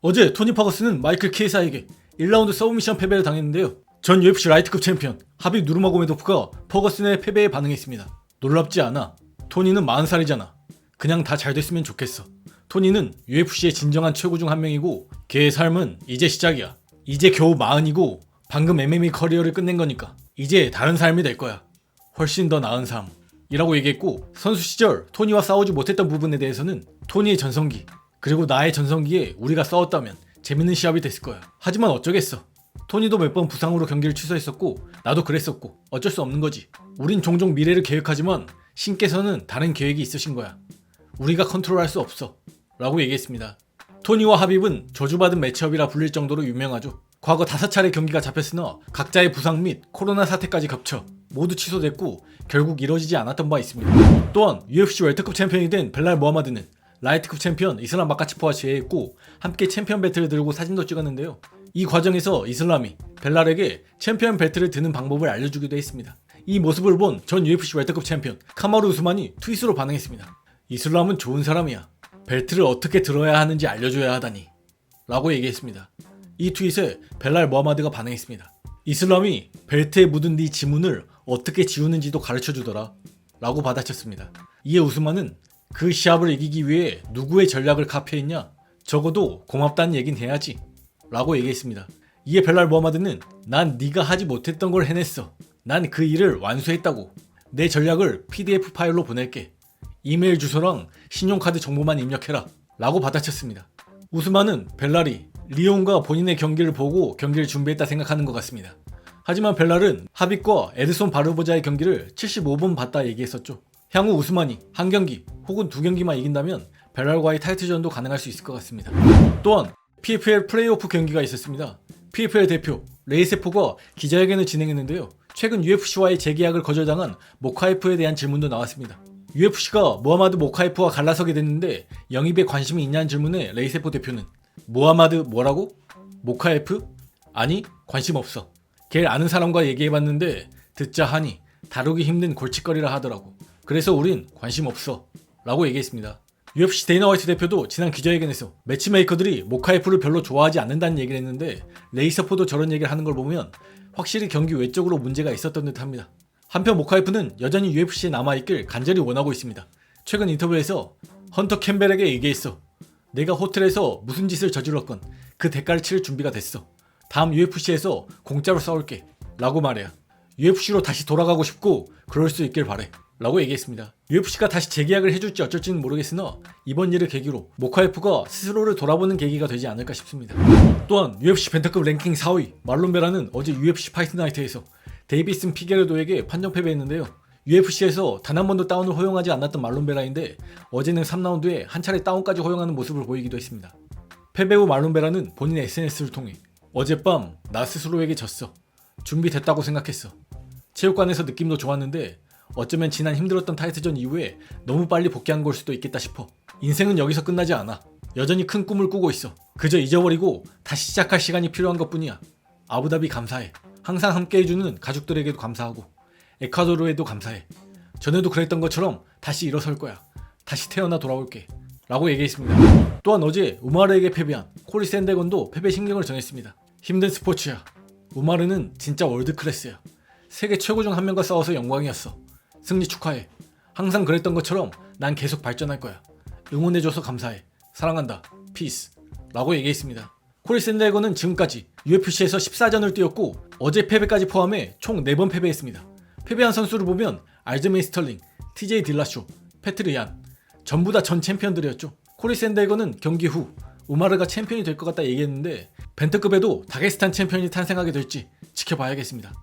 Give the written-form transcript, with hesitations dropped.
어제 토니 퍼거슨은 마이클 키에사에게 1라운드 서브미션 패배를 당했는데요. 전 UFC 라이트급 챔피언 하빕 누르마고메도프가 퍼거슨의 패배에 반응했습니다. 놀랍지 않아. 토니는 40살이잖아. 그냥 다 잘 됐으면 좋겠어. 토니는 UFC의 진정한 최고 중 한 명이고 걔의 삶은 이제 시작이야. 이제 겨우 40이고 방금 MMA 커리어를 끝낸 거니까 이제 다른 삶이 될 거야. 훨씬 더 나은 삶 이라고 얘기했고, 선수 시절 토니와 싸우지 못했던 부분에 대해서는 토니의 전성기 그리고 나의 전성기에 우리가 싸웠다면 재밌는 시합이 됐을 거야. 하지만 어쩌겠어. 토니도 몇 번 부상으로 경기를 취소했었고 나도 그랬었고 어쩔 수 없는 거지. 우린 종종 미래를 계획하지만 신께서는 다른 계획이 있으신 거야. 우리가 컨트롤할 수 없어 라고 얘기했습니다. 토니와 하빕은 저주받은 매치업이라 불릴 정도로 유명하죠. 과거 5차례 경기가 잡혔으나 각자의 부상 및 코로나 사태까지 겹쳐 모두 취소됐고 결국 이뤄지지 않았던 바 있습니다. 또한 UFC 웰터급 챔피언이 된 벨랄 모하마드는 라이트급 챔피언 이슬람 마카치프와 제외했고 함께 챔피언 벨트를 들고 사진도 찍었는데요. 이 과정에서 이슬람이 벨랄에게 챔피언 벨트를 드는 방법을 알려주기도 했습니다. 이 모습을 본 전 UFC 웰터급 챔피언 카마루 우스만이 트윗으로 반응했습니다. 이슬람은 좋은 사람이야. 벨트를 어떻게 들어야 하는지 알려줘야 하다니 라고 얘기했습니다. 이 트윗에 벨랄 모하마드가 반응했습니다. 이슬람이 벨트에 묻은 네 지문을 어떻게 지우는지도 가르쳐주더라 라고 받아쳤습니다. 이에 우스만은 그 시합을 이기기 위해 누구의 전략을 카피했냐? 적어도 고맙다는 얘긴 해야지 라고 얘기했습니다. 이에 벨랄 모하마드는 난 네가 하지 못했던 걸 해냈어. 난 그 일을 완수했다고. 내 전략을 PDF 파일로 보낼게. 이메일 주소랑 신용카드 정보만 입력해라 라고 받아쳤습니다. 우스만은 벨랄이 리온과 본인의 경기를 보고 경기를 준비했다 생각하는 것 같습니다. 하지만 벨랄은 하빕과 에드손 바르보자의 경기를 75번 봤다 얘기했었죠. 향후 우스만이 한 경기 혹은 2경기만 이긴다면 벨랄과의 타이틀전도 가능할 수 있을 것 같습니다. 또한 PFL 플레이오프 경기가 있었습니다. PFL 대표 레이세포가 기자회견을 진행했는데요. 최근 UFC와의 재계약을 거절당한 모카에프에 대한 질문도 나왔습니다. UFC가 모하마드 모카에프와 갈라서게 됐는데 영입에 관심이 있냐는 질문에 레이세포 대표는 모하마드 뭐라고? 모카에프? 아니 관심 없어. 걔를 아는 사람과 얘기해봤는데 듣자 하니 다루기 힘든 골칫거리라 하더라고. 그래서 우린 관심 없어 라고 얘기했습니다. UFC 데이너 화이트 대표도 지난 기자회견에서 매치메이커들이 모카에프를 별로 좋아하지 않는다는 얘기를 했는데 레이세포도 저런 얘기를 하는 걸 보면 확실히 경기 외적으로 문제가 있었던 듯 합니다. 한편 모카에프는 여전히 UFC에 남아있길 간절히 원하고 있습니다. 최근 인터뷰에서 헌터 캠벨에게 얘기했어. 내가 호텔에서 무슨 짓을 저질렀건 그 대가를 치를 준비가 됐어. 다음 UFC에서 공짜로 싸울게 라고 말해야 UFC로 다시 돌아가고 싶고 그럴 수 있길 바래 라고 얘기했습니다. UFC가 다시 재계약을 해줄지 어쩔지는 모르겠으나 이번 일을 계기로 모카에프가 스스로를 돌아보는 계기가 되지 않을까 싶습니다. 또한 UFC 벤터급 랭킹 4위 말론 베라는 어제 UFC 파이트 나이트에서 데이비슨 피게르도에게 판정 패배했는데요. UFC에서 단 한 번도 다운을 허용하지 않았던 말론 베라인데 어제는 3라운드에 한 차례 다운까지 허용하는 모습을 보이기도 했습니다. 패배 후 말론 베라는 본인의 SNS를 통해 어젯밤 나 스스로에게 졌어. 준비됐다고 생각했어. 체육관에서 느낌도 좋았는데 어쩌면 지난 힘들었던 타이틀전 이후에 너무 빨리 복귀한 걸 수도 있겠다 싶어. 인생은 여기서 끝나지 않아. 여전히 큰 꿈을 꾸고 있어. 그저 잊어버리고 다시 시작할 시간이 필요한 것뿐이야. 아부다비 감사해. 항상 함께 해주는 가족들에게도 감사하고 에콰도르에도 감사해. 전에도 그랬던 것처럼 다시 일어설 거야. 다시 태어나 돌아올게 라고 얘기했습니다. 또한 어제 우마르에게 패배한 코리 샌데건도 패배 심경을 전했습니다. 힘든 스포츠야. 우마르는 진짜 월드 클래스야. 세계 최고 중 한 명과 싸워서 영광이었어. 승리 축하해. 항상 그랬던 것처럼 난 계속 발전할 거야. 응원해줘서 감사해. 사랑한다. 피스 라고 얘기했습니다. 코리 샌데건은 지금까지 UFC에서 14전을 뛰었고 어제 패배까지 포함해 총 4번 패배했습니다. 패배한 선수를 보면 알즈메인 스털링, TJ 딜라쇼, 패트리안 전부 다 전 챔피언들이었죠. 코리 샌데건은 경기 후 우마르가 챔피언이 될 것 같다 얘기했는데 벤트급에도 다게스탄 챔피언이 탄생하게 될지 지켜봐야겠습니다.